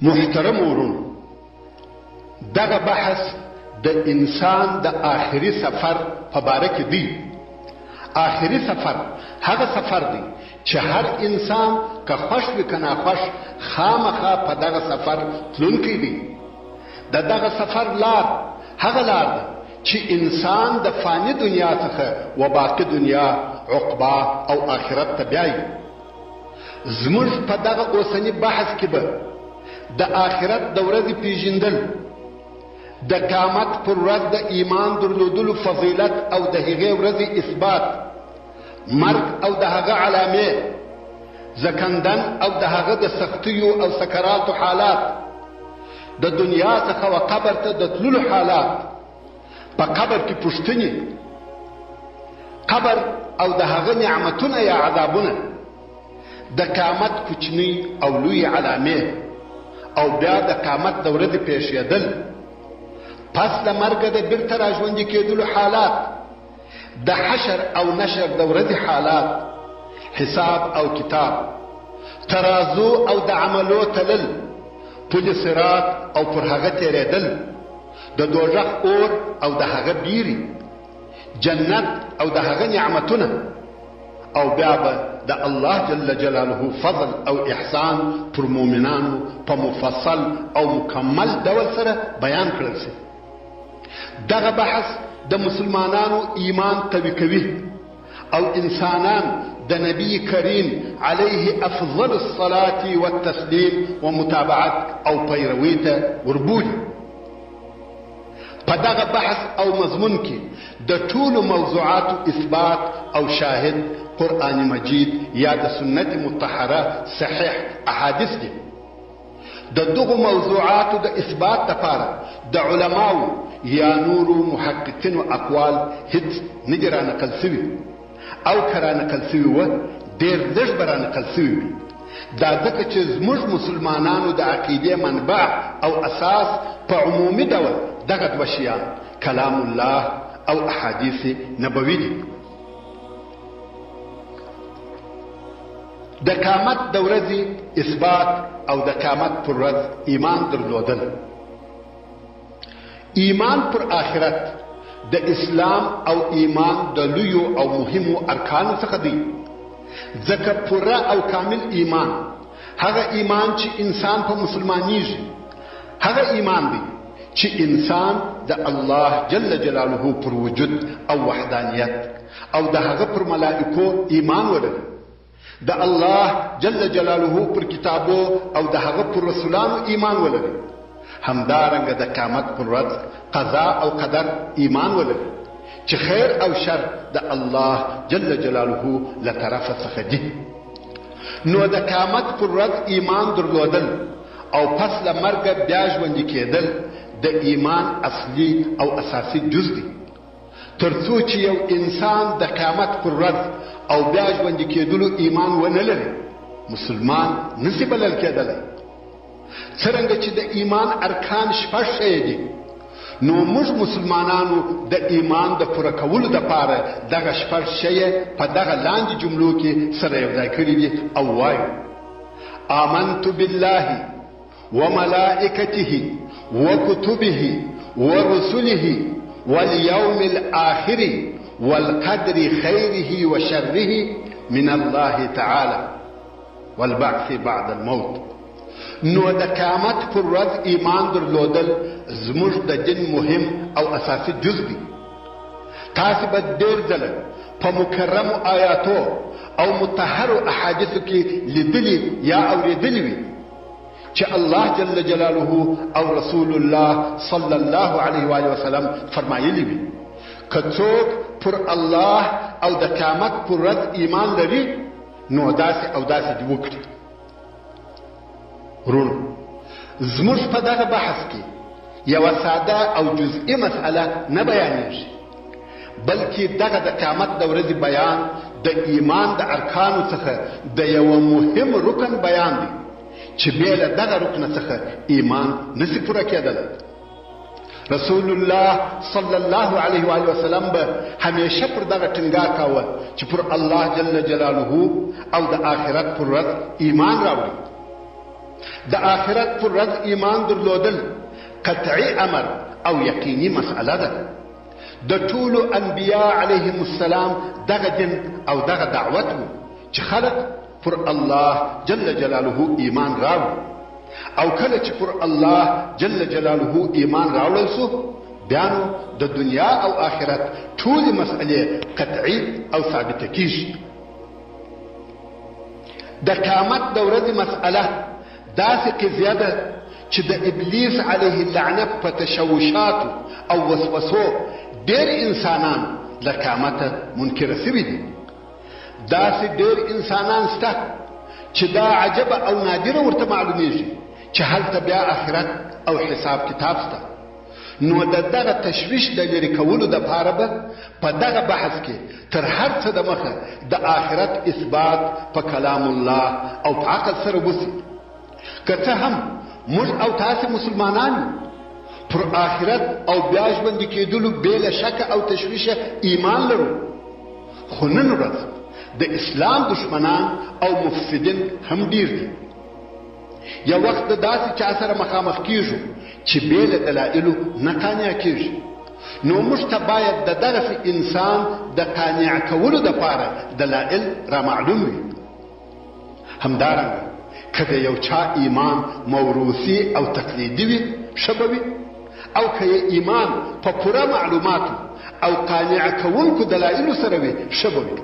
محترم ورونو دغه بحث د انسان د آخري سفر په باره کې دی. آخري سفر هغه سفر دی چې هر انسان که خوش وي که ناخوش خامخا په دغه سفر تلونکی دی. د دغه سفر لار هغه لار ده چې انسان د فانی دنیا څخه و باقي دنیا عقبا او آخرت ته بیایي. زموږ په دغه اوسني بحث کې به د آخرت د ورځې پیژندل، د قیامت پر ورځ د ایمان درلودلو فضیلت او د هغې ورځې اثبات، مرګ او د هغه علامې، زکندن او د هغه د سختیو او سکراتو حالات، د دنیا څخه و قبر ته د تللو حالات، په قبر کې پوښتنې، قبر او د هغه نعمتونه یا عذابونه، د قیامت کوچنۍ او لوی علامې، او بیا د قیامت د ورځې پیښېدل، پس د مرګه د بیرته راژوندي کېدلو حالات، د حشر او نشر د ورځې حالات، حساب او کتاب، ترازو او د عملو تلل، پل صراط او پر هغه تېرېدل، د دوزخ اور او د هغه بیري، جنت او د هغه نعمتونه، او بیا به د الله جل جلاله فضل او احسان پر مؤمنانو په مفصل او مکمل ډول سره بیان کړل شي. دغه بحث د مسلمانانو ایمان قوي کوي او انسانان د نبی کریم علیه افضل الصلاة والتسلیم ومتابعت او پیروي ته وربولي. په دغه بحث او مضمون کې د ټولو موضوعاتو اثبات او شاهد قرآن مجید یا د سنت مطهره صحیح احادیث دي. د دغو موضوعاتو د اثبات لپاره د علماو یا نورو محققینو اقوال هیڅ نه دي رانقل سوي، او که رانقل سوي وه ډېر لږ به رانقل سوي وي. دا ځکه چې زموږ مسلمانانو د عقیدې منبع او اساس په عمومي ډول دغه دوه شیان کلام الله او احادیث نبوي دي. د قیامت د ورځې اثبات او د قیامت پر ورځ ایمان درلودل. ایمان پر آخرت د اسلام او ایمان د لویو او مهمو ارکانو څخه دی، ځکه پوره او کامل ایمان هغه ایمان چې انسان په مسلمانیږي، هغه ایمان دی چې انسان د الله جل جلاله پر وجود او وحدانیت او د هغه پر ملائکو ایمان ولري، د الله جل جلاله پر کتابو او د هغه پر رسولانو ایمان ولري، همدارنګه د قیامت پر ورځ قضا او قدر ایمان ولري چې خیر او شر د الله جل جلاله له طرفه څخه دي. نو د قیامت پر ورځ ایمان درلودل او پس له مرګه بیا ژوندي کېدل د ایمان اصلي او اساسي جز دی. تر څو چې یو انسان د قیامت پر ورځ او بیا ژوندي کېدلو ایمان ونه لري، مسلمان نشي بلل کېدلی. څرنګه چې د ایمان ارکان شپږ شی دي، نو موږ مسلمانانو د ایمان د پوره کولو دپاره دغه شپږ شی په دغه لاندې جملو کې سره یوځای کړي دي او وایو: آمنت بالله وملائکته وكتبه ورسله واليوم الآخر والقدر خيره وشره من الله تعالى والبعث بعد الموت. نو د قیامت پر ورځ ایمان درلودل زموږ د دین مهم او اساسي جز دی. تاسو به ډېر ځله په مکرمو آیاتو او مطهرو احادیثو کې لیدلي یا اورېدلي وي چې الله جل جلاله او رسول الله صلی الله علیه و آله وسلم فرمایلی وي: که څوک پر الله او د قیامت پر ورځ ایمان لري، نو داسې او داسې دې وکړي. ورونو، زموږ په دغه بحث کې یوه ساده او جزئي مسئله نه بیانېږي، بلکې دغه د قیامت د ورځې بیان د ایمان د ارکانو څخه د یوه مهم رکن بیان دی چې بې له دغه رکن څخه ایمان نشي پوره کېدلی. رسول الله صلی الله علیه و آله وسلم به همیشه پر دغه ټینګار کاوه چې پر الله جل جلاله او د آخرت پر ورځ ایمان راوړي. د آخرت پر ورځ ایمان درلودل قطعي امر او یقیني مسئله ده. د ټولو انبیاء علیهم السلام دغه دین او دغه دعوت و چې خلق پر الله جل جلاله ایمان راوړي، او کله چې پر الله جل جلاله ایمان راوړل سو بیا نو د دنیا او آخرت ټولې مسئلې قطعي او ثابته کیږي. د قیامت د ورځې مسئله داسې قضیه ده چې د ابلیس علیه اللعنه په تشوشاتو او وسوسو ډېر انسانان له قیامته منکره سوي دي. داسې ډېر انسانان شته چې دا عجبه او نادره ورته معلومیږي چې هلته بیا آخرت او حساب کتاب شته. نو د دغه تشویش د لرې کولو دپاره به په دغه بحث کې تر هر څه د مخه د آخرت اثبات په کلام الله او په عقل سره وسي. که څه هم موږ او تاسې مسلمانان پر آخرت او بیا ژوندي کېدلو بې له شکه او تشویشه ایمان لرو، خو نن ورځ د اسلام دشمنان او مفسدین هم ډیر دي. یو وخت د داسې چا سره مخامخ کیږو چې بې له دلایلو نه قانع کیږي، نو موږ ته باید د دغسې انسان د قانع کولو دپاره دلایل را معلوم وي. همدارنګه که د یو چا ایمان موروثي او تقلیدي وي ښه به وي، او که یې ایمان په پوره معلوماتو او قانع کوونکو دلایلو سره وي ښه به وي.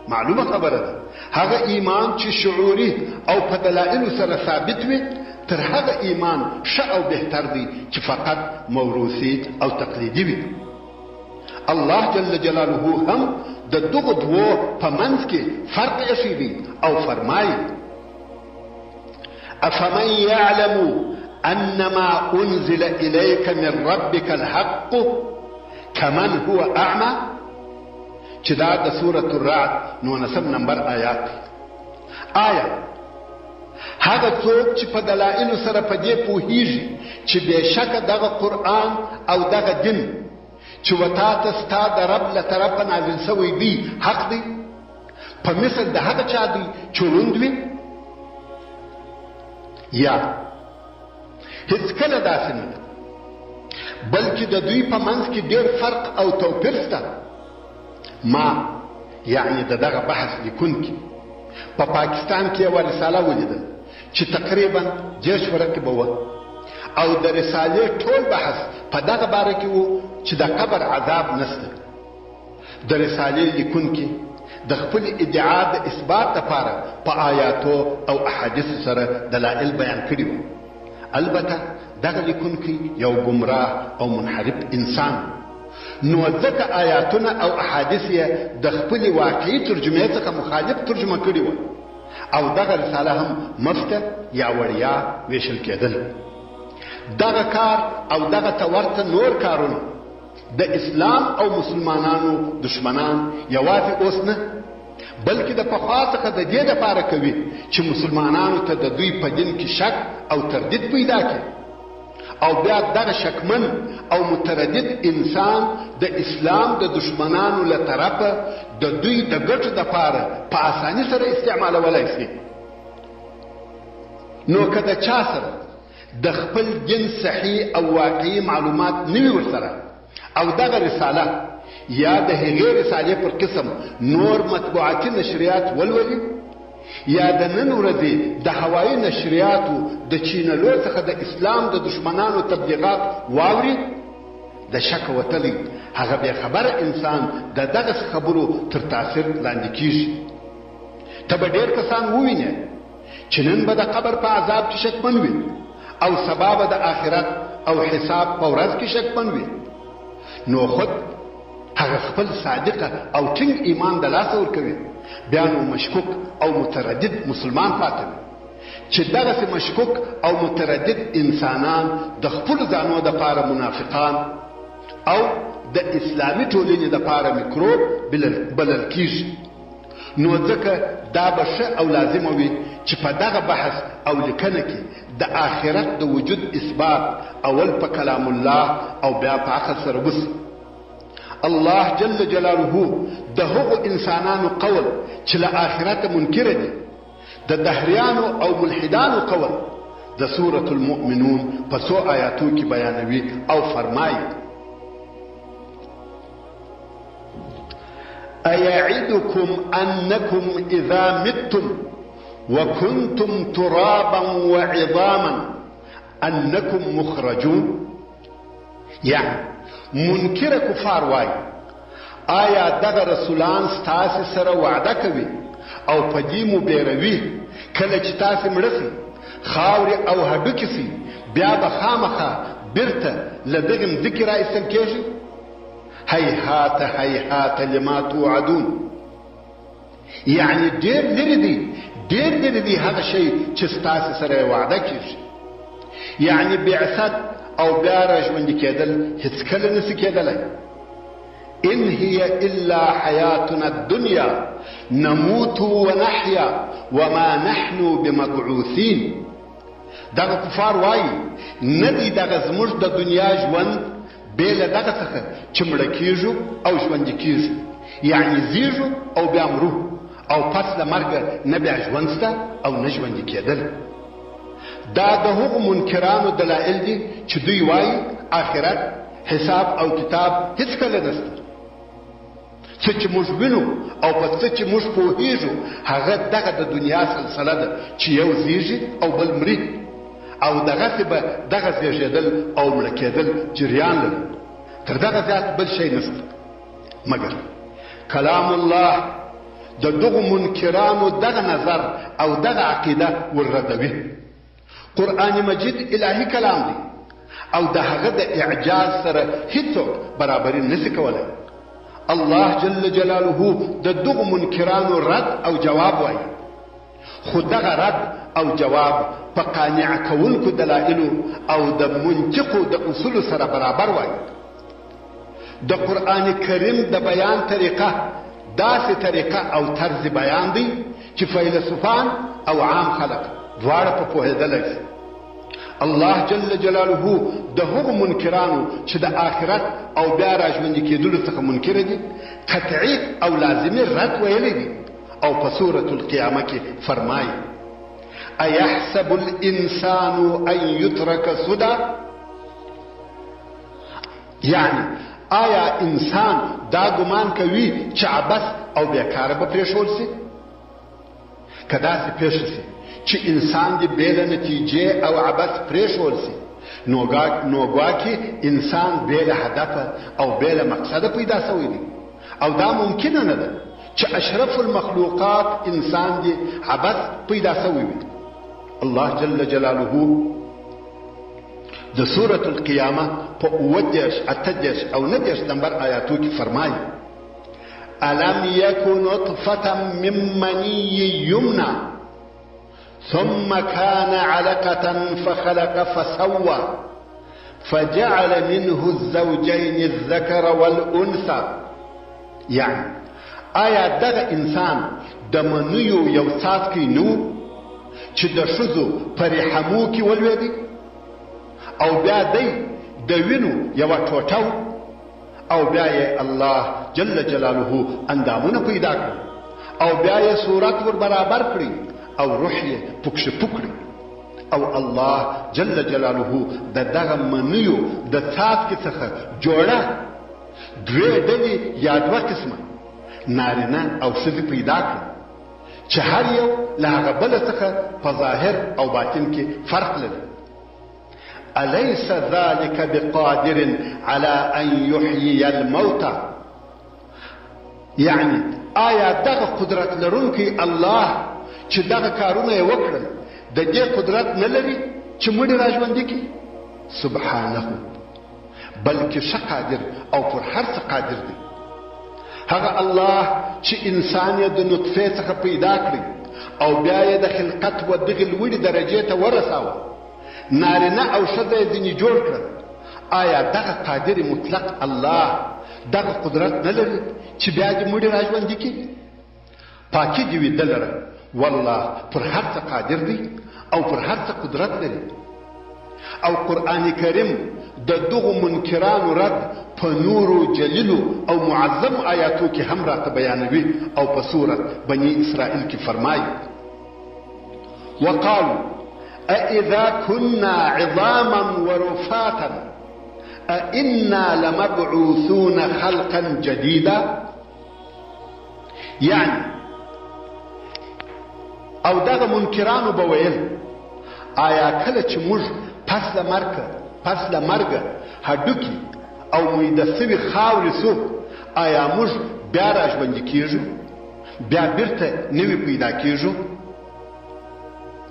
معلومه خبره ده هغه ایمان چې شعوري او په دلایلو سره ثابت وي تر هغه ایمان ښه او بهتر دی چې فقط موروثي او تقلیدي وي. الله جل جلاله هم د دغو دوو په منځ کې فرق ایښی دی او فرمایي: افمن یعلم انما انزل الیک من ربک الحق کمن هو اعمى، چې دا د سورة الرعد 19 نمبر آیات. آیا هغه څوک چې په دلایلو سره په دې پوهیږي چې بېشکه دغه قرآن او دغه دین چې وتا ته ستا د رب له طرفه نازل شوی دی حق دی، په مثل د هغه چا دی چې ړوند وي؟ یا هیڅکله داسې نه ده، بلکې د دوی په منځ کې ډېر فرق او توپیر شته. ما یعنی د دغه بحث لیکونکي په پاکستان کې یوه رساله ولیدل چې تقریبا 10 ورقې به وه، او د رسالې ټول بحث په دغه باره کې و چې د قبر عذاب نشته. د رسالې لیکونکي د خپل ادعا د اثبات لپاره په آیاتو او احادیثو سره دلایل بیان کړي وو. البته دغه لیکونکی یو گمراه او منحرف انسان، نو ځکه آیاتونه او احادیث یې د خپلې واقعي ترجمې څخه مخالف ترجمه کړي وو، او دغه رساله هم مفته یا وړیا ویشل کېدل. دغه کار او دغه ته ورته نور کارونه د اسلام او مسلمانانو دشمنان یوازې اوس نه، بلکې د پخوا څخه د دې دپاره کوي چې مسلمانانو ته د دوی په دین کې شک او تردید پیدا کړي، او بیا دغه شکمن او متردد انسان د اسلام د دشمنانو له طرفه د دوی د ګټو دپاره په اساني سره استعمالولی شي. نو که د چا سره د خپل دین صحیح او واقعي معلومات نه وي ورسره، او دغه رساله یا د هغې رسالې پر قسم نور مطبوعاتي نشریات ولولي، یا د نن ورځې د هوایي نشریاتو د چینلو څخه د اسلام د دشمنانو تبلیغات واوري، د شک وتلی هغه بې خبره انسان د دغسې خبرو تر تاثیر لاندې کیږي. ته به ډېر کسان ووینې چې نن به د قبر په عذاب کې شکمن وي، او سبا به د آخرت او حساب په ورځ کې شکمن وي. نو خود هغه خپل صادقه او ټینګ ایمان د لاسه ورکوي، بیا نو مشکوک او متردد مسلمان پاتې وي، چې دغسې مشکوک او متردد انسانان د خپلو ځانو دپاره منافقان او د اسلامي ټولنې دپاره میکروب بلل کیږي. نو ځکه دا به ښه او لازمه وي چې په دغه بحث او لیکنه کې د آخرت د وجود اثبات اول په کلام الله او بیا په عقل سره وسي. الله جل جلاله د هغو انسانانو قول چې له آخرته منکره دي، د دهریانو او ملحدانو قول د سورة المؤمنون په څو آیاتو کې بیانوي او فرمایي أيعدكم أنكم إذا متم وكنتم ترابا وعظاما أنكم مخرجون يعني منکر کفار وای آیا دغه رسولان ستاسو سره وعده کوي او پدې مو بیروي کله چې تاسو مړسي خاوري او هډوکي سي بیا به خامخه بیرته لدغه ذکر ایستل کېږي هیهات هیهات لما توعدون یعنی ډېر لري دی هغه شی چې ستاسو سره وعده کېږي یعنی بعثت او بیا راژوندي کېدل هیڅکله نشي کېدلی ان هي الا حياتنا الدنيا نموت ونحيا وما نحن بمبعوثين دغه کفار وایي ندی دغه زموږ د دنیا ژوند بې له دغه څخه چې مړه کېږو او ژوندي کېږو یعنی زیږو او بیا مرو او پس له مرګه نه بیا ژوند شته او نه ژوندي کېدل دا د هغو منکرانو دلایل دي چې دوی وایي آخرت حساب او کتاب هیڅکله نشته څه چې موږ وینو او په څه چې موږ پوهیږو هغه دغه د دنیا سلسله ده چې یو زیږي او بل مري او دغسې به دغه زیږېدل او مړه کېدل جریان لري تر دغه زیات بل شی نشته مګر کلام الله د دغو منکرانو دغه نظر او دغه عقیده ورردوي قرآن مجید الهي کلام دی او د هغه د اعجاز سره هیڅوک برابري نشي کولی الله جل جلاله د دغو منکرانو رد او جواب وایي خو دغه رد او جواب په قانع کوونکو دلایلو او د منطقو د اصولو سره برابر وایي د قرآن کریم د بیان طریقه داسې طریقه او طرز بیان دی چې فیلسوفان او عام خلق دواړه په پوهېدلی شي الله جل جلاله د هغو منکرانو چې د آخرت او بیا راژوندي کېدلو څخه منکر دي قطعي او لازمي رد ویلی دي او په سورة القیامه کې فرمایي ایحسب الانسان ان یترک سدى یعنی آیا انسان دا ګمان کوي چې عبث او بیکاره به پرېښول شي که داسې پېښه شي چې انسان دې بې له نتیجې او عبث پرېښول شي نو ګواکې انسان بې له هدفه او بې له مقصده پیدا شوی دی او دا ممکنه نه ده چې اشرف المخلوقات انسان دې عبث پیدا شوی وي الله جل جلاله د سورة القیامه په 28 او 29 نمبر آیاتو کې فرمایي الم یکن نطفة من منی یمنى ثم كان علقة فخلق فسوى فجعل منه الزوجين الذكر والأنثى يعني آیا دغه انسان د منیو یو څاڅکی نو چې د ښځو په رحمو کې ولوېدی او بیا دی د وینو یوه ټوټه او بیا یې الله جل جلاله اندامونه پیدا کړي او بیا یې صورت ور برابر کړي او روح یې پکښې پکړي او الله جل جلاله د دغه منیو د څاڅکي څخه جوړه دوې ډلې یا دوه قسمه نارینه او ښځې پیدا کړي چې هر یو له هغه بله څخه په ظاهر او باطن کې فرق لري أليس ذلك بقادر على أن يحيي الموتى يعني آیا دغه قدرت لرونکی الله چې دغه کارونه یې وکړل د دې قدرت نه لري چې مړي راژوندي کړي سبحانه بلکې ښه قادر او پر هر څه قادر دی هغه الله چې انسان یې د نطفې څخه پیدا کړي او بیا یې د خلقت و دغې لوړې درجې ته ورساوه نارینه او ښځه یې ځینې جوړ کړل آیا دغه قادر مطلق الله دغه قدرت نه لري چې بیا دې مړي راژوندي کړي پاکي دې وي ده لره والله پر هر څه قادر دی او پر هر څه قدرت لري او قرآن کریم د دغو منکرانو رد په نورو جلیلو او معظم آیاتو کې هم راته بیانوي او په سورت بني اسرائیل کې فرمایي وقالوا أإذا كنا عظاما ورفاتا أإنا لمبعوثون خلقا جديدا. يعني او دغه منکرانو به ویل آیا کله چې موږ پس له مرګه هډوکي او میده سوي خاورې سو آیا موږ بیا راژوندي کیږو، بیا بیرته نوي پیدا کیږو؟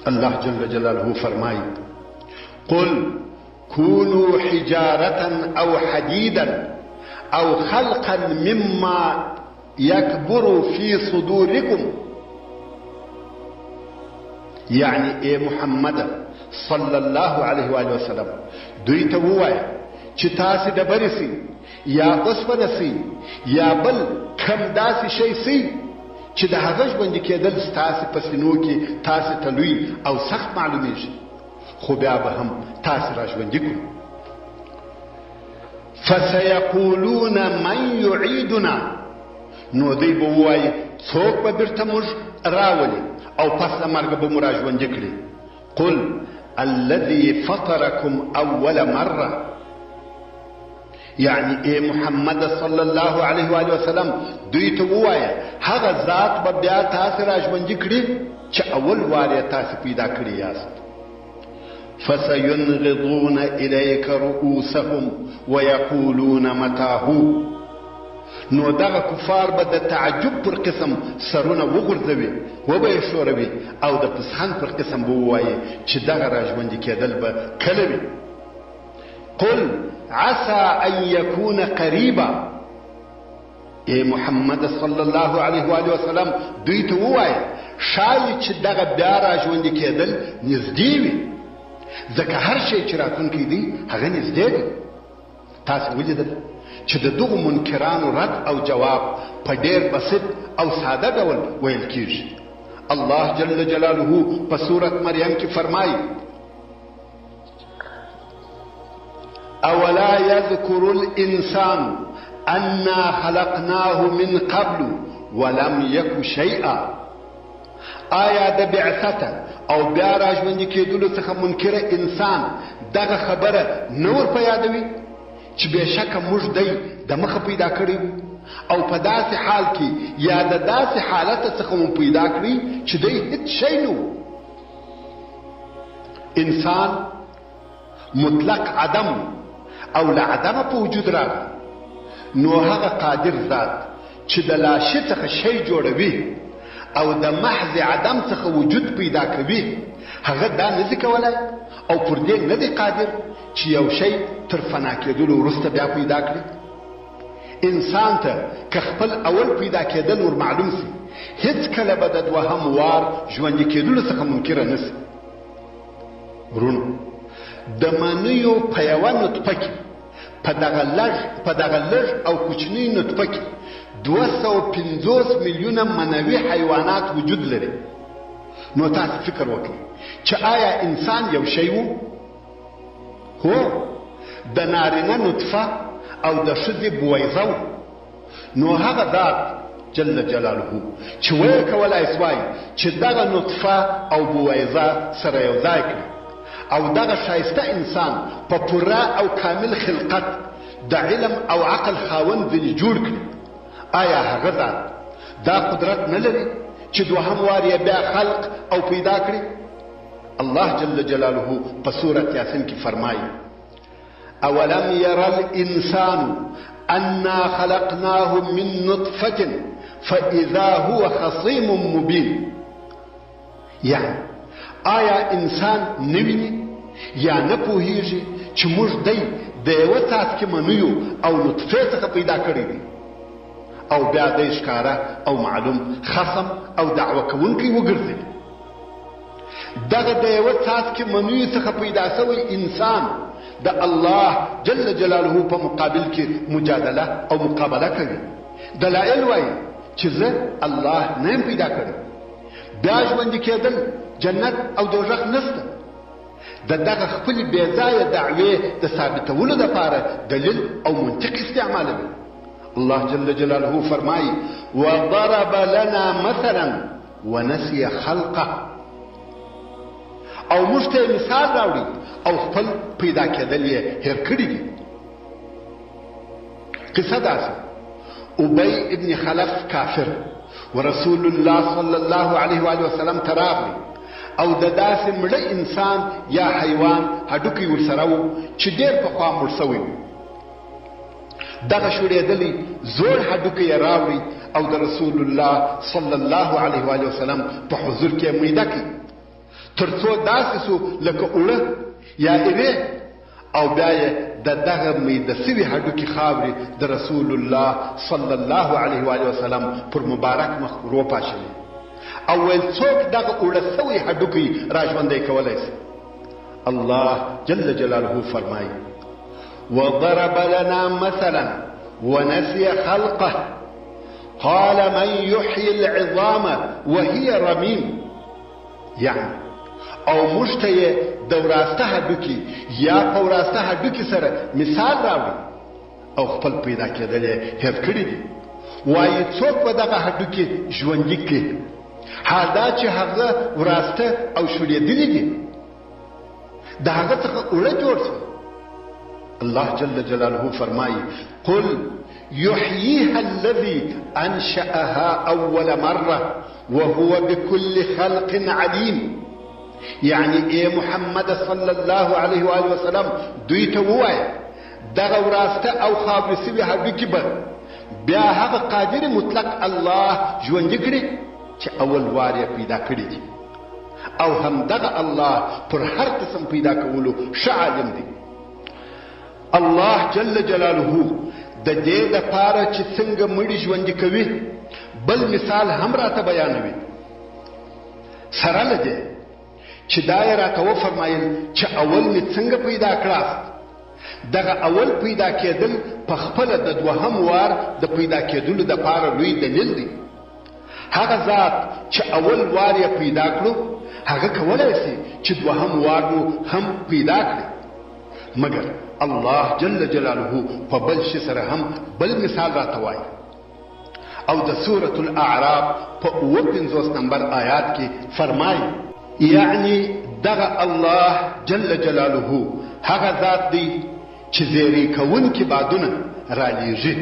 الله جل جلاله فرمایي قل كونوا حجارة او حديدا او خلقا مما يكبر في صدوركم. يعني اے محمد صلی الله علیه و آله وسلم دوی ته ووایه چې تاسې ډبرې سي یا اوسپنه سي یا بل کم داسې شی سي چې د هغه ژوندي کېدل ستاسې په سینو کې تاسې ته لوی او سخت معلومیږي، خو بیا به هم تاسې را ژوندي کړو. فسيقولون من يعيدنا، نو دوی به ووایي څوک به بیرته موږ راولي او پس له مرګه به مو را ژوندي کړي. قل الذي فطركم اول مره، يعني اے محمد صلی الله علیه و آله وسلم دوی ته ووایه هغه ذات به بیا تاسې را ژوندي کړي چې اول وار یې تاسې پیدا کړي یاست. فسينغضون اليك رؤوسهم ويقولون متاه، نو دغه کفار به د تعجب پر قسم سرونه وغورځوي وبه یې ښوروي او د پسخند پر قسم به ووایي چې دغه را ژوندي کېدل به کله وي. قل عسى ان يكون قريبا، اے محمد صلی الله علیه و آله وسلم دوی ته ووایه شاید چې دغه بیا را ژوندي کېدل نږدې وي، ځکه هر شی چې راتلونکی دی هغه نږدې دی. تاسې ولیدل چې د دغو منکرانو رد او جواب په ډېر بسیط او ساده ډول ویل کیږي. الله جل جلاله په سورت مریم کې فرمایي اولا يذكر الانسان انا خلقناه من قبل ولم يك شيئا. آیا د بعثت او بیا را ژوندي کېدلو څخه منکره انسان دغه خبره نور په یادوي چې بېشکه موږ دی د مخه پیدا کړی او په داسې حال کې یا د داسې حالت څخه مو پیدا کړی چې دی هیڅ شی نه و. انسان مطلق عدم او له عدمه په وجود راغی، نو هغه قادر ذات چې د لاشي څخه شی جوړوي او د محض عدم څخه وجود پیدا کوي هغه دا نشي کولای او پر دې نه دی قادر چې یو شی تر فنا کېدلو وروسته بیا پیدا کړي. انسان ته که خپل اول پیدا کېدل ور معلوم سي هیڅ کله به د دوهم وار ژوندي کېدلو څخه منکره نسي. ورونو د منیو په یوه نطفه کې په دغه لږ او کوچنۍ نطفه کې 250 میلیونه منوي حیوانات وجود لري. نو تاسو فکر وکړئ چې آیا انسان یو شی وو؟ هو د نارینه نطفه او د ښځې بویضه و. نو هغه ذات جل جلاله چې ویې کولی سوای چې دغه نطفه او بویضه سره یو ځای کړي او دغه ښایسته انسان په پوره او کامل خلقت د علم او عقل خاوند ځینې جوړ کړي، آیا هغه ذات دا قدرت نه لري چې دوهم وار یې بیا خلق او پیدا کړي؟ الله جل جلاله په سورة یاسین کې فرمایي اولم ير الانسان انا خلقناه من نطفة فاذا هو خصيم مبين. يعني آیا انسان نویني یا نه پوهیږي چې موږ دی د یوه څاڅکي منیو او نطفې څخه پیدا کړی دی او بیا دی ښکاره او معلوم خصم او دعوه کوونکی وګرځي. دغه د یوه څاڅکي منیو څخه پیدا شوی انسان د الله جل جلاله په مقابل کې مجادله او مقابله کوي. دلائل وایي چې زه الله نه یم پیدا کړی، بیا ژوندي کېدل جنت او دوزخ نشته. د دغه خپلې بېځایه دعوې د ثابتولو دپاره دلیل او منطق استعمالوي. الله جل جلاله فرمایي وضرب لنا مثلا ونسي خلقه، او موږ ته مثال راوړي او خپل پیدا کېدل یې هېر کړي دي. قصه داسې: ابی ابن خلف کافر ورسول الله صلی الله علیه و آله وسلم ته راغلی او د داسې مړه انسان یا حیوان هډوکی ورسره و چې ډېر پخوا مړ سوی و. دغه شوړېدلی زوړ هډوکی یې راوړي او د رسول الله صلی الله علیه و آله وسلم په حضور کې یې میده کړي، تر څو داسې سو لکه اوړه یا ایوې، او بیا یې د دغه میده سوي هډوکي خاورې د رسول الله صلی الله علیه و آله وسلم پر مبارک مخ وروپاشلې او ویل څوک دغه اوړه سوي هډوکی را ژوندی کولی سي؟ الله جل جلاله فرمایي: وضرب لنا مثلا ونسي خلقه قال من يحيي العظام وهي رميم. يعني او موږ ته یې د وراسته هډوکي یا په وراسته هډوکي سره مثال راوړي او خپل پیدا کېدل یې هېر کړي دي. وایي څوک به دغه هډوکي ژوندي کړي؟ حال دا چې هغه وراسته او شوړېدلي دي، د هغه څخه اوړه جوړ شوی. الله جل جلاله فرمایي: قل يحييها الذي انشأها اول مره وهو بكل خلق عليم. يعني اے محمد صلی الله علیه و آله وسلم دوی ته ووایه دغه وراسته او خاورې سوي هډوکي به بیا هغه قادر مطلق الله ژوندي کړي چې اول وار یې پیدا کړي دي، او همدغه الله پر هر قسم پیدا کولو ښه عالم دی. الله جل جلاله د دې دپاره چې څنګه مړي ژوندي کوي بل مثال هم راته بیانوي. سره له دې چې دا یې راته وفرمایل چې اول مې څنګه پیدا کړاست، دغه اول پیدا کېدل په خپله د دوهم وار د پیدا کېدلو دپاره لوی دلیل دی. هغه ذات چې اول وار یې پیدا کړو هغه کولی سي چې دوهم وار مو هم پیدا کړي، مګر الله جل جلاله په بل شي سره هم بل مثال راته وایي. او د سورة الاعراف په 59 نمبر آیات کې فرمایي: یعنی دغه الله جل جلاله هغه ذات دی چې زیری کوونکي بادونه رالیږي،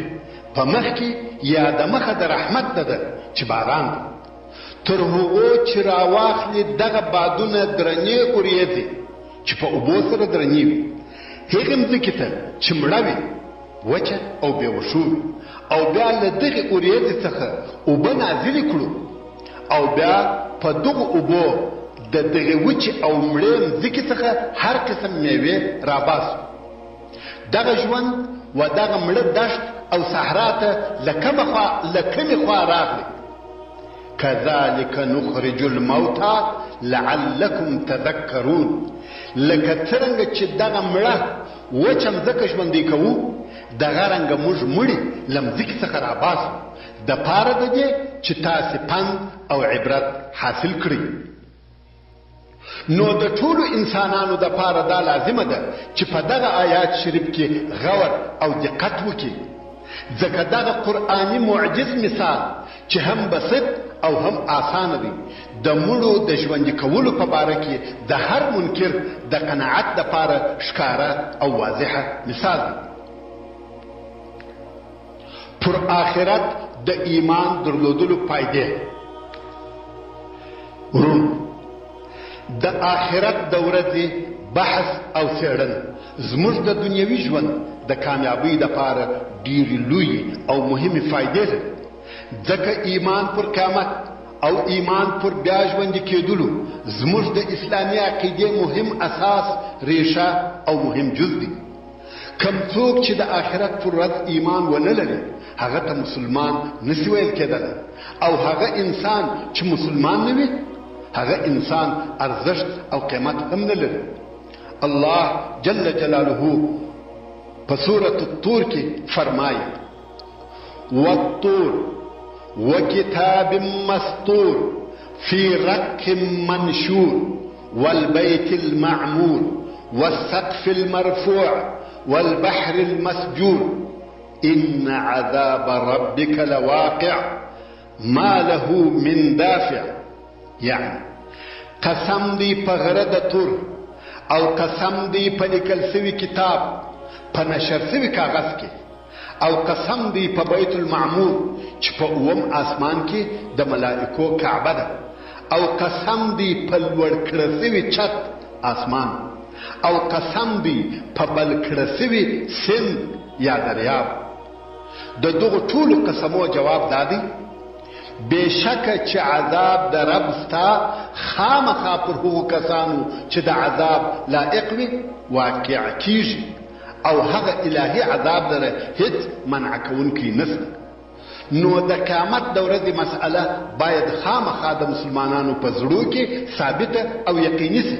په مخ کې یا د مخه د رحمت ده چې باران دی، تر هغو چې راواخلي دغه بادونه درنې اورېځي چې په اوبو سره درنې وي، هغې مځکې ته چې مړه وي وچه او بې وښو وي، او بیا له دغې اورېځې څخه اوبه نازلې کړو، او بیا په دغو اوبو د دغې وچې او مړې مځکې څخه هر قسم میوې راباسو. دغه ژوند و دغه مړه دشت او صحرا ته له کمې خوا راغلی. كذلك نخرج الموتى لعلكم تذكرون. لکه څرنګه چې دغه مړه وچه مځکه ژوندی کوو، دغه رنګه موږ مړي له مځکې څخه راباسو د پاره د دې چې تاسې پند او عبرت حاصل کړئ. نو د ټولو انسانانو د پاره دا لازمه ده چې په دغه آیات شریف کې غور او دقت وکړي، ځکه دغه قرآني معجز مثال چې هم بسط او هم آسانه دی د مړو د ژوندي کولو په باره کې د هر منکر د قناعت دپاره ښکاره او واضحه مثال دی. پر آخرت د ایمان درلودلو فایدې. ورونو، د آخرت د ورځې بحث او څېړنه زموږ د دنیوي ژوند د کامیابۍ دپاره ډېرې لویې او مهمې فایدې لري، ځکه ایمان پر قیامت او ایمان پر بیا ژوندي کېدلو زموږ د اسلامي عقیدې مهم اساس، ریشه او مهم جز دی. کم څوک چې د آخرت پر ورځ ایمان ونه لري هغه ته مسلمان نشي ویل کېدلی، او هغه انسان چې مسلمان نه وي هغه انسان ارزښت او قیمت هم نه لري. الله جل جلاله په سورة الطور کې فرمایي: والطور وكتاب مسطور في رق منشور والبيت المعمور والسقف المرفوع والبحر المسجور إن عذاب ربك لواقع ما له من دافع. يعني قسم دی په غره د تور او قسم دی په لیکل سوي کتاب په نشر سوي کاغذ کې او قسم دی په بیت المعمور چې په اوم آسمان کې د ملائکو کعبه ده او قسم دی په لوړ کړه سوي چت آسمان او قسم دی په بل کړه سوي سیند یا دریاب. د دغو ټولو قسمو جواب دادی بېشکه چې عذاب د رب ستا خامخا پر هغو کسانو چې د عذاب لایق وي واقع کیږي او هغه الهي عذاب لره هیڅ منع کوونکی نشته. نو د قیامت د ورځې مسئله باید خامخا د مسلمانانو په زړو کې ثابته او یقیني سي.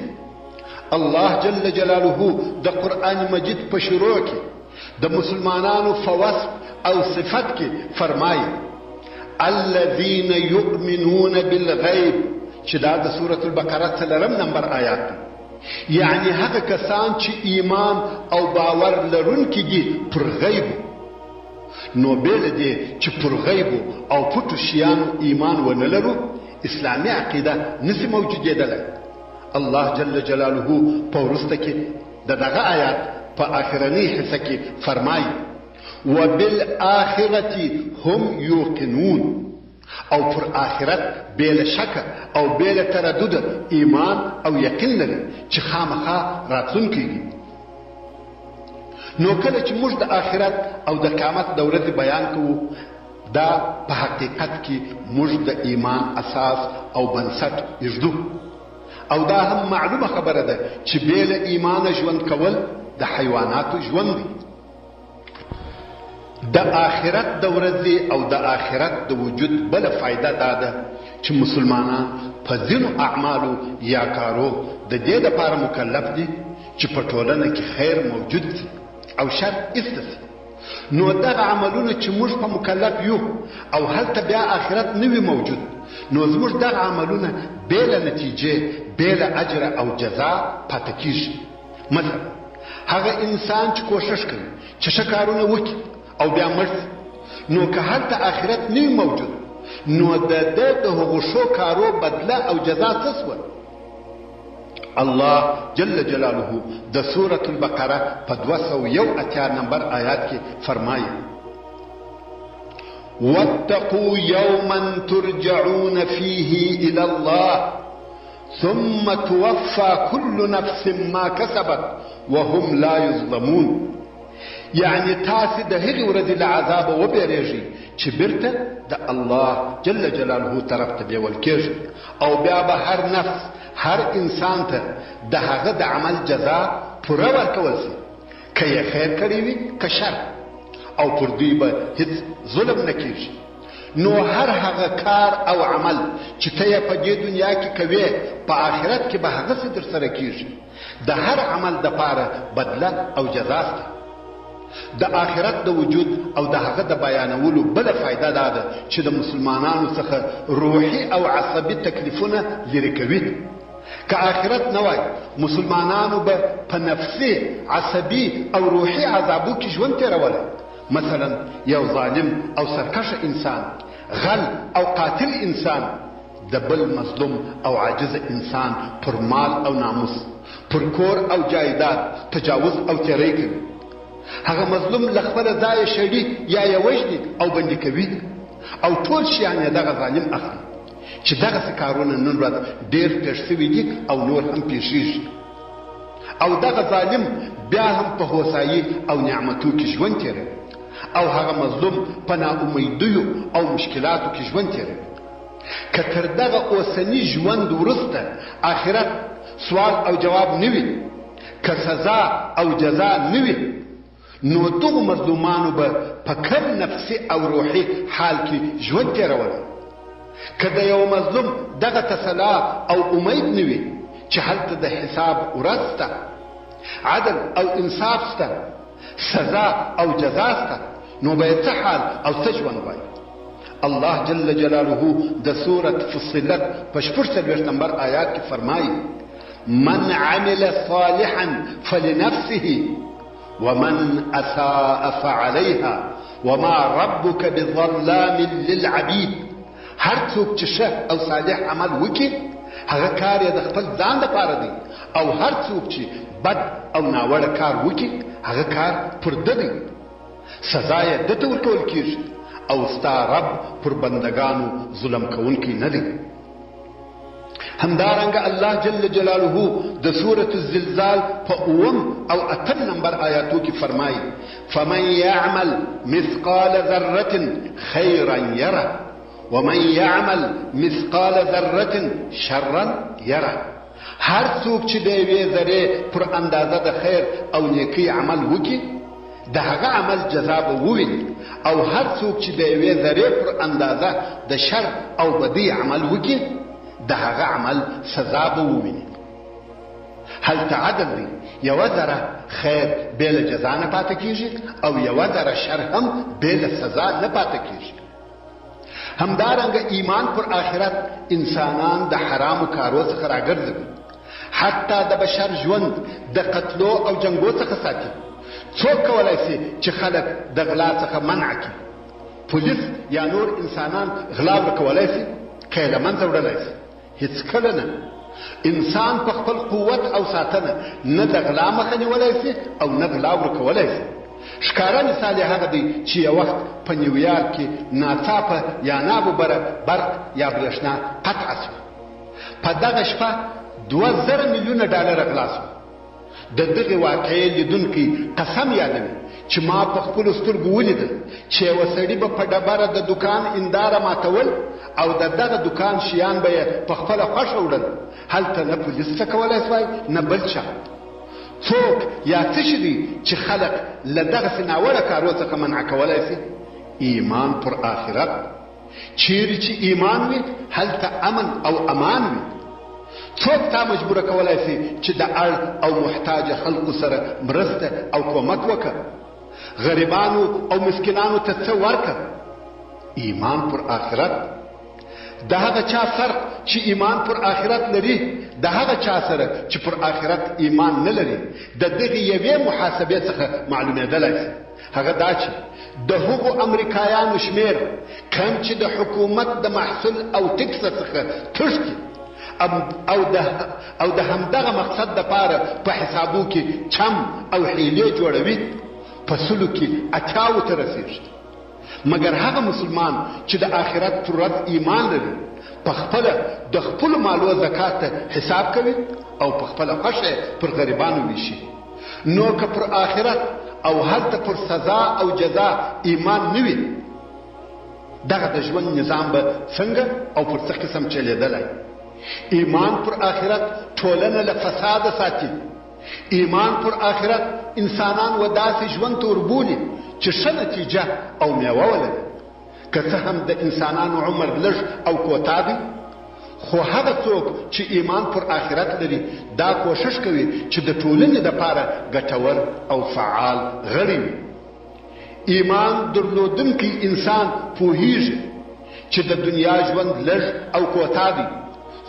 الله جل جلاله د قرآن مجید په شروع کې د مسلمانانو په وصف او صفت کې فرمایي الذين يؤمنون بالغیب چې دا د سورة البقره 3 نمبر آیات دی. یعنی هغه کسان چې ایمان او باور لرونکي دي پر غیب. نو بیل دی چې پر غیب او پټو شیانو ایمان ونه لرو اسلامي عقیده نسی موجودېدلی. الله جل جلاله په وروسته کې دغه آیات په آخرنۍ حصه کې فرمایي وبالآخرة هم یوقنون او پر آخرت بیل شک او بیل تردد ایمان او یقین لري چې خامخا راتلونکی دی. نو کله چې موږ د آخرت او د قیامت د ورځې بیان کوو دا په حقیقت کې موږ د ایمان اساس او بنسټ ایږدو او دا هم معلومه خبره ده چې بیل ایمان ژوند کول د حیواناتو ژوند دی. د آخرت د ورځې او د آخرت د وجود بل فائدہ دا ده چې مسلمانان په ځینو اعمالو یا کارو د دې لپاره مکلف دي چې په ټولنه کې خیر موجود وي او شر ایسته سي. نو دغه عملونه چې موږ په مکلف یو او هلته بیا آخرت نه وي موجود نو زموږ دغه عملونه بېله نتیجې بېله اجر او جزا پاتې کیږي. مثلا هغه انسان چې کوشش کوي چې ښه کارونه وکړي او بیا مړ نو که هلته آخرت نه موجود نو د هغو ښو کارو بدله او جزا څه سوه؟ الله جل جلاله د سورة البقره په 201 نمبر آیات کې فرمایي واتقوا یوما ترجعون فيه الى الله ثم توفى كل نفس ما كسبت وهم لا يظلمون. یعنی تاسې د هغې ورځې له عذابه وبېرېږئ چې بیرته د الله جل جلاله طرف ته بیول کېږي او بیا به هر نفس هر انسان ته د هغه د عمل جزا پوره ورکول سي که یې خیر کړی وي که شر او پر دوی به هیڅ ظلم نه کېږي. نو هر هغه کار او عمل چې ته یې په دې دنیا کې کوې په آخرت کې به هغسې در سره کېږي. د هر عمل دپاره بدله او جزا سته. د آخرت د وجود او د هغه د بیانولو بله فایده دا ده چې د مسلمانانو څخه روحي او عصبي تکلیفونه لرې کوي. که آخرت نه وای مسلمانانو به په نفسي عصبي او روحي عذابو کې ژوند تېرولی. مثلا یو ظالم او سرکشه انسان، غل او قاتل انسان د بل مظلوم او عاجز انسان پر مال او ناموس، پر کور او جایداد تجاوز او تیری کوي. هغه مظلوم له خپله ځایه شړي یا یې وژني او بندي کوي او ټول شیان یې دغه ظالم اخلي چې دغسې کارونه نن ورځ ډېر پېښ شوي دي او نور هم پېښېږي. او دغه ظالم بیا هم په هوسایي او نعمتو کې ژوند تېروي او هغه مظلوم په ناامیدیو او مشکلاتو کې ژوند تېروي. که تر دغه اوسني ژوند وروسته آخرت سوال او جواب نه وي، که سزا او جزا نه وي، نو دغو مظلومانو به په کم نفسي او روحي حال کې ژوند تېرولی. که د یو مظلوم دغه تسلا او امید نه وي چې هلته د حساب ورځ شته، عدل او انصاف شته، سزا او جزا شته، نو به یې څه حال او څه ژوند وای؟ الله جل جلاله د سورة فصلت په 46 نمبر آیات کې فرمایي من عمل صالحا فلنفسه ومن اساء فعليها وما ربك بظلام للعبيد. هر څوک چې ښه او صالح عمل وکړي هغه کار یې د خپل ځان دپاره دی او هر څوک چې بد او ناوړه کار وکړي هغه کار پر ده دی، سزا یې ده ته ورکول کېږي او ستا رب پر بندګانو ظلم کوونکی نه دی. همدارنګه الله جل جلاله د سورة الزلزال په 7 او 8 نمبر آیاتو کې فرمایي فمن يعمل مثقال ذرة خيرا يره ومن يعمل مثقال ذرة شرا يره. هر څوک چې د یوې ذرې پر اندازه د خیر او نیکۍ عمل وکړي د هغه عمل جزا به وویني، او هر څوک چې د یوې ذرې پر اندازه د شر او بدۍ عمل وکړي د هغه عمل سزا به وویني. هلته عدل دی، یوه ذره خیر بې له جزا نه پاتې کېږي او یوه ذره شر هم بې له سزا نه پاتې کېږي. همدارنګه ایمان پر آخرت انسانان د حرامو کارو څخه راګرځوي، حتی د بشر ژوند د قتلو او جنګو څخه ساتي. څوک کولی شي چې خلک د غلا څخه منع کړي؟ پولیس یا نور انسانان غلا ورکولی شي؟ که یې له منځه وړلی شي؟ هېڅکله نه. انسان په خپل قوت او ساتنه نه د غلا مخه نیولی شي او نه غلا ورکولی شي. ښکاره مثال یې هغه دی چې یو وخت په نیویارک کې ناڅاپه یا ناببره برق یا برېښنا قطعه شوه. په دغه شپه 2000 میلیونه ډالره غلا شوه. د دغې واقعې لیدونکي قسم یادوي چې ما په خپلو سترګو ولیدل چې یوه سړي به په ډبره د دوکان انداره ماتول او د دغه دوکان شیان به یې په خپله خوښه وړل. هلته نه پولیس څه کولی سوای نه بل چا. څوک یا څه شي دي چې خلق له دغسې ناوړه کارو څخه منع کولی شي؟ ایمان پر آخرت. چیرې چې ایمان وي هلته امن او امان وي. څوک تا مجبوره کولی شي چې د اړ او محتاج خلقو سره مرسته او کومک وکړه؟ غریبانو او مسکینانو ته څه ورکړه؟ ایمان پر آخرت. د هغه چا فرق چې ایمان پر آخرت لري د هغه چا سره چې پر آخرت ایمان نه لري د دغې یوې محاسبې څخه معلومېدلی شي. هغه دا چې د هغو امریکایانو شمیر کم چې د حکومت د محصول او ټکس څخه تښتي او د همدغه مقصد دپاره په حسابو کې چم او حیلې جوړوي په 100 کې 80 ته رسېږي. مګر هغه مسلمان چې د آخرت پر ورځ ایمان لري په خپله د خپلو مالو زکات ته حساب کوي او په خپله خوښه پر غریبانو ویشي. نو که پر آخرت او هلته پر سزا او جزا ایمان نه وي دغه د ژوند نظام به څنګه او پر څه قسم چلېدلی؟ ایمان پر آخرت ټولنه له فساده ساتي. ایمان پر آخرت انسانان و داسې ژوند ته وربولي چې ښه نتیجه او میوه ولري. که څه هم د انسانانو عمر لږ او کوتا دی، خو هغه څوک چې ایمان پر آخرت لري دا کوشش کوي چې د ټولنې دپاره ګټور او فعال غړی وي. ایمان درلودونکی انسان پوهیږي چې د دنیا ژوند لږ او کوتا دی.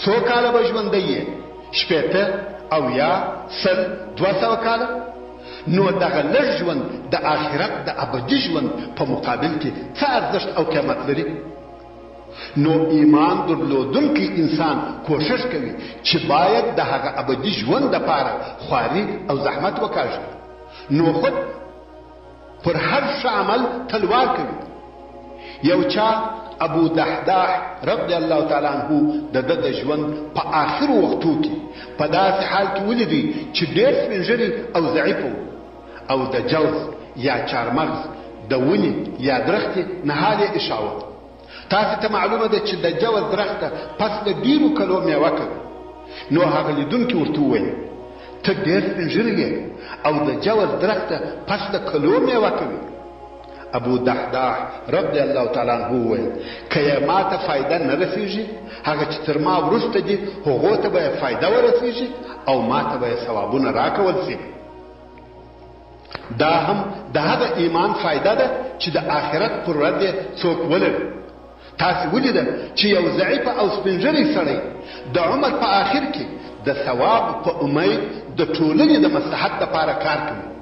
څو کاله به ژوندی یې؟ 80 او یا 100 200 کاله؟ نو دغه لږ ژوند د آخرت د ابدي ژوند په مقابل کې څه ارزښت او قیمت لري؟ نو ایمان درلودونکی انسان کوشش کوي چې باید د هغه ابدي ژوند دپاره خواري او زحمت وکاږي. نو خود پر هر ښه عمل تلوار کوي. یو چا ابو دحداح رضی الله تعالی عنہ د ژوند په آخرو وختو کې په داسې حال کې ولیدي چې ډېر سپینږیری او ضعیف او د جوز یا چارمغز د ونې یا درختې نهال یې ایښاوه. تاسې ته معلومه ده چې د جوز درخته پس د ډېرو کلو میوه کوي. نو هغه لیدونکي ورته وویل ته ډېر سپینږیری یې او د جوز درخته پس د کلو میوه کوي. ابو دحداح رضی الله تعالی عنہ وویل که یې ما ته فایده نه رسېږي هغه چې تر ما وروسته دي هغو ته به یې فایده ورسېږي او ما ته به یې ثوابونه راکول شي. دا هم د هغه ایمان فایده ده چې د آخرت پر ورځ یې څوک ولري. تاسې ولیده چې یو ضعیف او سپینږیری سړی د عمر په آخر کې د ثواب په امید د ټولنې د مصلحت دپاره کار کوي.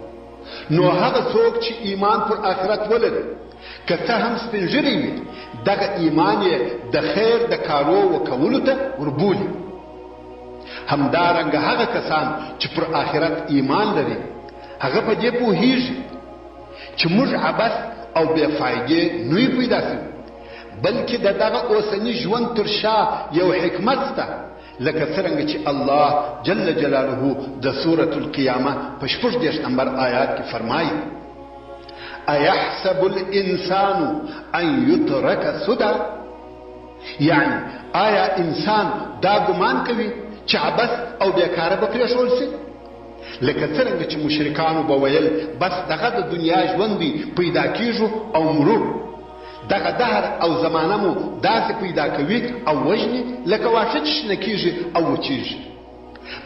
نو هغه څوک چې ایمان پر آخرت ولري که څه هم سپینږیری وي دغه ایمان یې د خیر د کارو وکولو ته وربولي. همدارنګه هغه کسان چې پر آخرت ایمان لري هغه په دې پوهیږي چې موږ عبث او بې فایدې نوی پیدا سوي، بلکې د دغه اوسني ژوند تر شا یو حکمت شته، لکه څرنګه چې الله جل جلاله د سورة القیامه په 14 نمبر آیات کې فرمایي: ایحسب الانسان ان یترک سدى، یعنی آیا انسان دا ګمان کوي چې عبث او بیکاره به پرېښول شي؟ لکه څرنګه چې مشرکانو به ویل بس دغه د دنیا ژوند دی، پیدا کیږو او مرو، دغه دهر او زمانه مو داسې پیدا کوي او وژني لکه واښه چې شنه کیږي او وچیږي.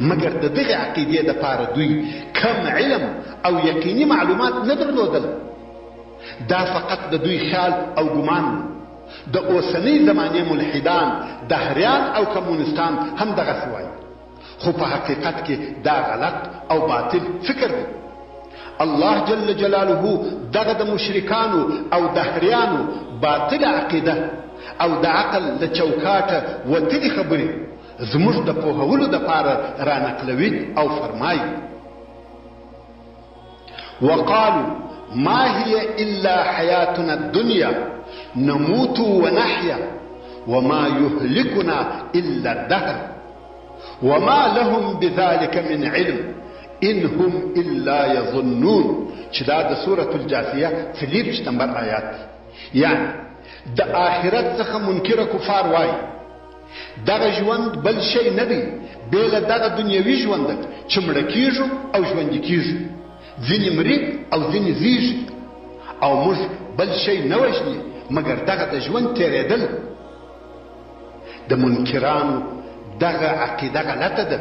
مګر د دغې عقیدې دپاره دوی کم علم او یقیني معلومات نه درلودل، دا فقط د دوی خیال او ګمان. د اوسنۍ زمانې ملحدان، دهریان او کمونستان هم دغسې وایي، خو په حقیقت کې دا غلط او باطل فکر دی. الله جل جلاله دغه د مشرکانو او دهریانو باطل عقیده او د عقل د چوکاټه وتلې خبرې زموږ د پوهولو دپاره رانقلوي او فرمایي: وقالوا ما هي الا حياتنا الدنيا نموت ونحيا وما يهلكنا الا الدهر وما لهم بذلك من علم ان هم الا يظنون. چې دا د سورة الجاثیه 30 نمبر آیات. یعنی د آخرت څخه منکره کفار وایي دغه ژوند بل شی نه دی بې له دغه دنیوي ژوند چې مړه کیږو او ژوندي کیږو، ځینې مري او ځینې زیږي، او موږ بل شی نه وژني مګر دغه د ژوند تېرېدل. د منکرانو دغه عقیده غلطه ده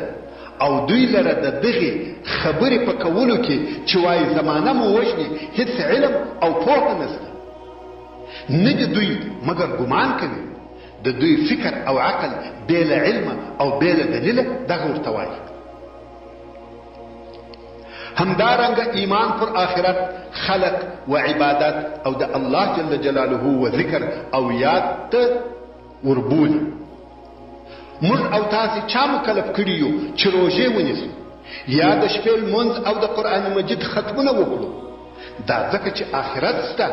او دوی لره د دغې خبرې په کولو کې چې وایي زمانه مو وژني هیڅ علم او پوهه نشته. نه دي دوی مګر ګمان کوي. د دوی فکر او عقل بې له علمه او بې له دلیله دغه ورته وایي. همدارنګه ایمان پر آخرت، خلق و عبادت او د الله جل جلاله و ذکر او یاد ته وربولي. موږ او تاسې چا مکلف کړي یو چې روژې ونیسو یا د شپې لمونځ او د قرآن مجید ختمونه وکړو؟ دا ځکه چې آخرت شته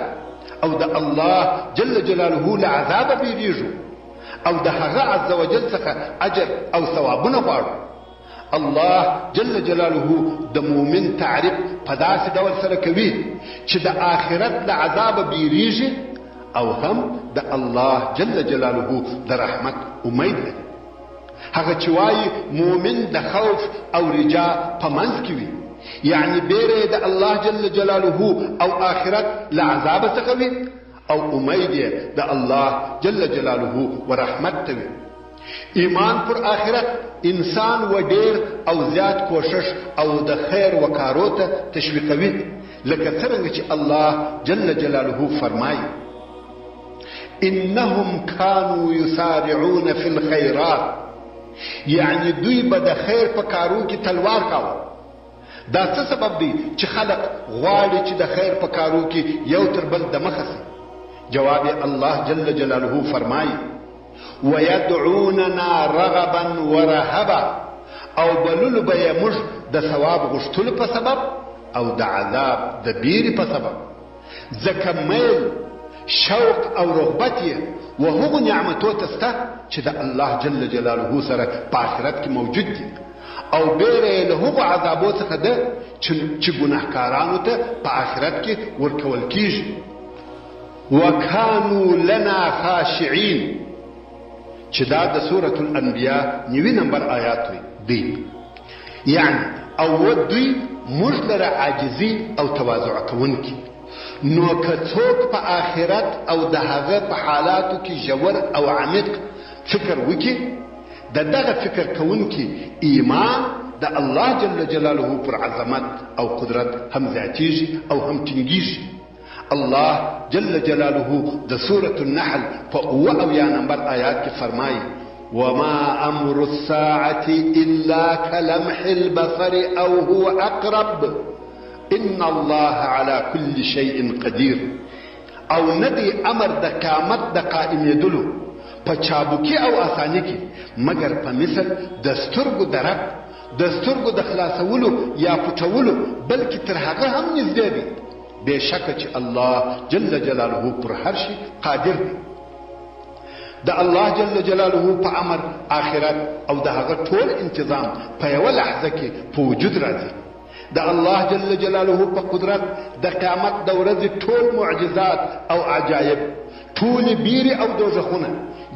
او د الله جل جلاله له عذابه بیریږو او د هغه عز وجل څخه اجر او ثوابونه غواړو. الله جل جلاله د مؤمن تعریف په داسې ډول سره کوي چې د آخرت له عذابه بیریږي او هم د الله جل جلاله د رحمت امید لري. هغه چې وایي مؤمن د خوف او رجا په منځ کې وي، یعنی بیره د الله جل جلاله او آخرت له عذابه څخه وي او امید یې د الله جل جلاله و رحمت ته وي. ایمان پر آخرت انسان و ډیر او زیات کوشش او د خیر و کارو ته تشویقوي، لکه څرنګه چې الله جل جلاله فرمایي: انهم كانوا يسارعون في الخيرات، یعنی دوی به د خیر په کارو کې تلوار کاوه. دا څه سبب دی چې خلق غواړي چې د خیر په کارو کې یو تر بل د مخه سي؟ جواب الله جل جلاله فرمایي: ويدعوننا رغبا ورهبا، او بللو به یې موږ د ثواب غوښتلو په سبب او د عذاب د بیرې په سبب. ځکه میل، شوق او رغبت یې و هغو نعمتو ته شته چې د الله جل جلاله سره په آخرت کې موجود دي، او بیره یې له هغو عذابو څخه ده چې ګناهکارانو ته په آخرت کې ورکول کیږي. وکانو لنا خاشعين، چې دا د سورة الانبیاء 9 نمبر آیات دی. یعنی او دوی موږ لره عاجزي او تواضع کوونکي. نو که څوک په آخرت او د هغه په حالاتو کې ژور او عمیق فکر وکړي، د دغه فکر کوونکي ایمان د الله جل جلاله پر عظمت او قدرت هم زیاتیږي او هم ټینګیږي. الله جل جلاله د سورة النحل په 7 نمبر آیات کې فرمایي: وما امر الساعة الا كلمح البصر او هو اقرب ان الله على كل شيء قدير. او ندی امر د قیامت د قائمېدلو په چابوکي او اساني کې مګر په مثل د سترګو درک د سترګو د خلاصولو یا پټولو بلکې تر هغه هم نږدې دی. بېشکه چې الله جل جلاله پر هر شي قادر دی. د الله جل جلاله په امر آخرت او د هغه ټول انتظام په یوه لحظه کې په وجود راځي. د الله جل جلاله په قدرت د قیامت د ورځې ټول معجزات او عجایب، ټول بیرې او دوزخونه،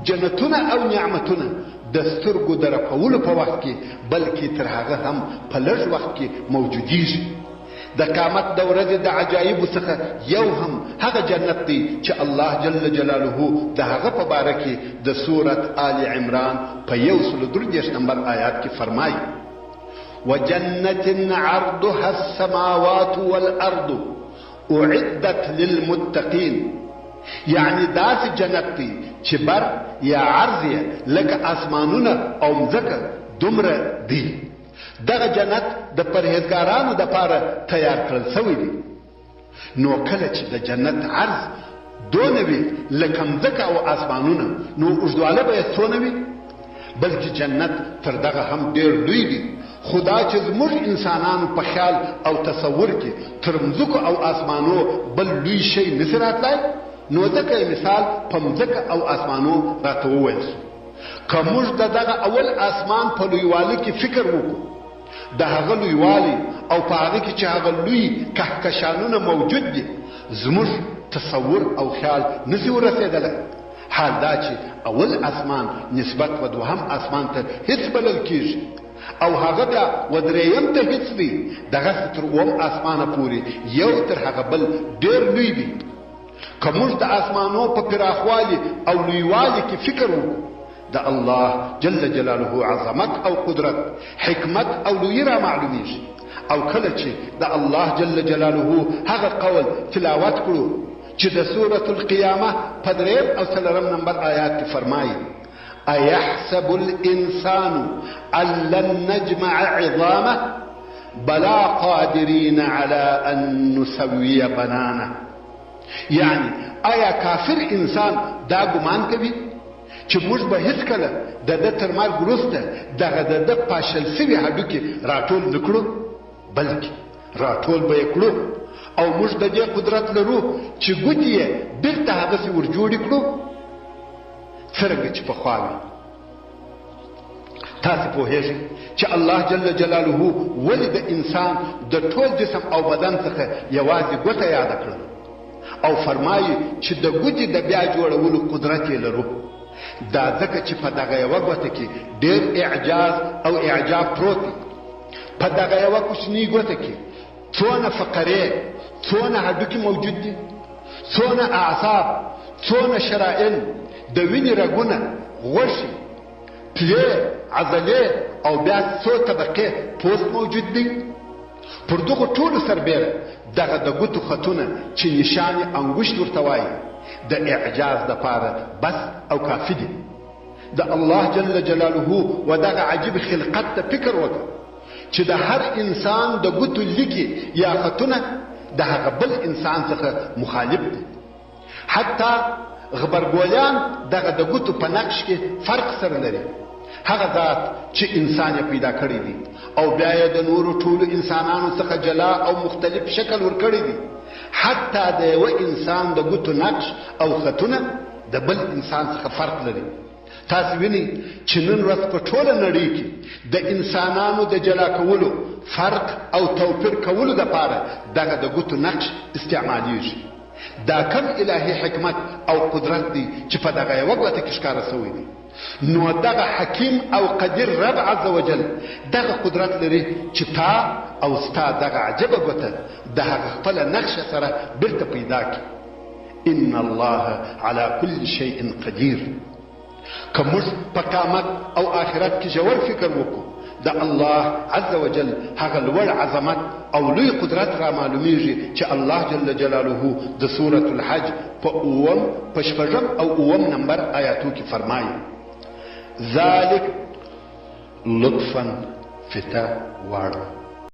جنتونه او نعمتونه د سترګو د رپولو په وخت کې بلکې تر هغه هم په لږ وخت کې موجودیږي. د قیامت د ورځې د عجایبو څخه یو هم هغه جنت دی چې الله جل جلاله د هغه په باره کې د سورت آل عمران په 133 نمبر آیات کې فرمایي: وجنة عرضها السماوات والأرض أعدت للمتقين. یعنی داسې جنت دی چې بر یا عرض یې لکه اسمانونه او مځکه دومره دی. دغه جنت د پرهیزګارانو دپاره تیار کړل سوی دی. نو کله چې د جنت عرض دونه وي لکه مځکه او اسمانونه، نو اوږدواله به یې څونه وي؟ بلکې جنت تر دغه هم ډېر لوی دی. خدا چې زموږ انسانانو په خیال او تصور کې تر مځکو او اسمانو بل لوی شی نسي راتلی، نو ځکه یې مثال په مځکه او اسمانو راته وویل سو. که موږ د دغه اول اسمان په لویوالي کې فکر وکړو، د هغه لویوالي او په هغه کې چې هغه لوی کهکشانونه موجود دي، زموږ تصور او خیال نسي ورسېدلی. حال دا چې اول اسمان نسبت و دوهم اسمان ته هیڅ بلل کیږي، او هغه بیا و درېیم ته هیڅ دی. دغسې تر اووم اسمانه پورې یو تر هغه بل ډېر لوی دی. که موږ د اسمانو په پراخوالي او لویوالي کې فکر وکړو، د الله جل جلاله عظمت او قدرت، حکمت او لویي را معلومیږي. او کله چې د الله جل جلاله هغه قول تلاوت کړو چې د سورة القیامه په 3 او 4 نمبر آیات کې فرمایي: أيحسب الإنسان أن لن نجمع عظامه بلا قادرين على أن نسوي بنانه. یعنی آیا کافر انسان دا ګمان کوي چې موږ به هیڅکله د ده تر مرګ وروسته دغه د ده پاشل سوي هډوکي راټول نه کړو؟ بلکې راټول به یې کړو، او موږ د دې قدرت لرو چې ګوتې یې بېرته هغسې ورجوړې کړو څرنګه چې پخوا وي. تاسې پوهېږئ چې الله جل جلاله ولې د انسان د ټول جسم او بدن څخه یوازې ګوته یاده کړه، او فرمایي چې د ګوتې د بیا جوړولو قدرت یې لرو. دا ځکه چې په دغه یوه ګوته کې ډېر اعجاز او اعجاب پروت دی. په دغه یوه کوچنۍ ګوته کې څونه فقرې، څونه هډوکي موجود دي، څونه اعصاب، څونه شرائن، د وینې رګونه، غوښې، پلې، عضلې او بیا څو طبقې پوست موجود دی. پر دغو ټولو سربیره دغه د ګوتو خطونه چې نشان انګشت ورته وایي د اعجاز دپاره بس او کافي دي. د الله جل جلاله و دغه عجیب خلقت ته فکر وکړه چې د هر انسان د ګوتو لیکې یا خطونه د هغه بل انسان څخه مخالف دي. حتی غبرګولیان دغه د ګوتو په نقش کې فرق سره لري. هغه ذات چې انسان یې پیدا کړی دی او بیا یې د نورو ټولو انسانانو څخه جلا او مختلف شکل ورکړی دی، حتی د یوه انسان د ګوتو نقش او خطونه د بل انسان څخه فرق لري. تاسو وینئ چې نن ورځ په ټوله نړۍ کې د انسانانو د جلا کولو، فرق او توپیر کولو دپاره دغه د ګوتو نقش استعمالیږي. دا کم الهي حکمت او قدرت دی چې په دغه یوه ګوته کې ښکاره سوی دی. نو دغه حکیم او قدیر رب عز وجل دغه قدرت لري چې تا او ستا دغه عجبه ګوته د هغه خپله نقشه سره بیرته پیدا کړي. ان الله على كل شيء قدیر. که موږ په قیامت او آخرت کې ژور فکر وکړو، د الله عز وجل هغه لوړ عظمت او لوی قدرت را معلومیږي چې الله جل جلاله د سورة الحج په 6 او 7 نمبر آیاتو کې فرمایي: ذلك لطفا فتا واړه